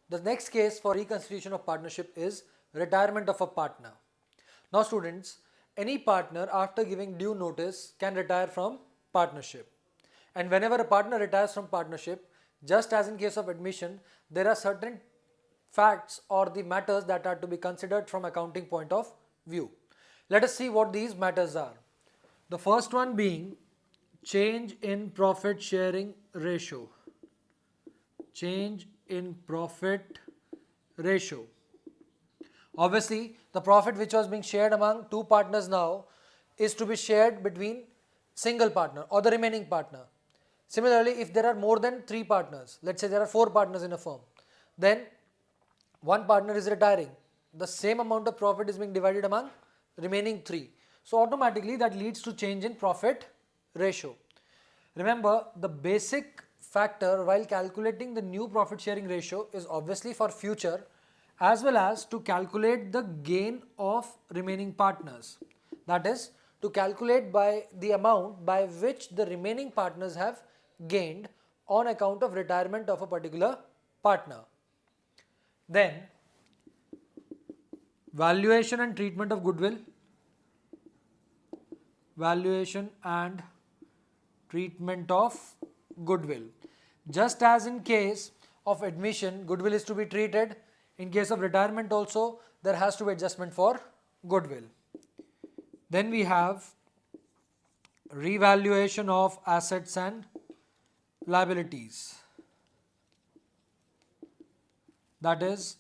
The next case for reconstitution of partnership is retirement of a partner. Now students, any partner after giving due notice can retire from partnership. And whenever a partner retires from partnership, just as in case of admission, there are certain facts or the matters that are to be considered from accounting point of view. Let us see what these matters are. The first one being change in profit sharing ratio. Change in profit ratio. Obviously, the profit which was being shared among two partners now is to be shared between single partner or the remaining partner. Similarly, if there are more than three partners, let's say there are four partners in a firm, then one partner is retiring. The same amount of profit is being divided among remaining three. So automatically that leads to change in profit ratio. Remember, the basic factor while calculating the new profit sharing ratio is obviously for future as well as to calculate the gain of remaining partners. That is to calculate by the amount by which the remaining partners have gained on account of retirement of a particular partner. Then valuation and treatment of goodwill. Valuation and treatment of goodwill. Just as in case of admission, goodwill is to be treated. In case of retirement also, there has to be adjustment for goodwill. Then we have revaluation of assets and liabilities. That is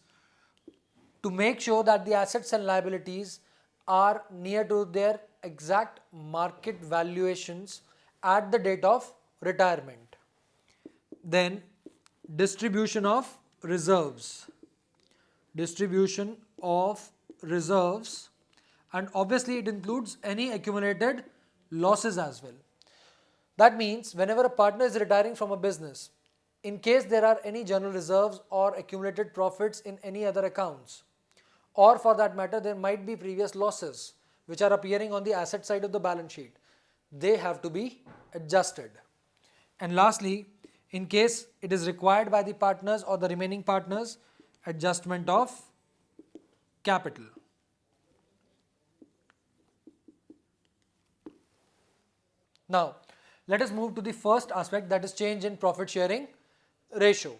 to make sure that the assets and liabilities are near to their exact market valuations at the date of retirement. Then distribution of reserves. Distribution of reserves, and obviously it includes any accumulated losses as well. That means whenever a partner is retiring from a business, in case there are any general reserves or accumulated profits in any other accounts, or for that matter there might be previous losses which are appearing on the asset side of the balance sheet, they have to be adjusted. And lastly, in case it is required by the partners or the remaining partners, adjustment of capital. Now, let us move to the first aspect, that is change in profit sharing ratio.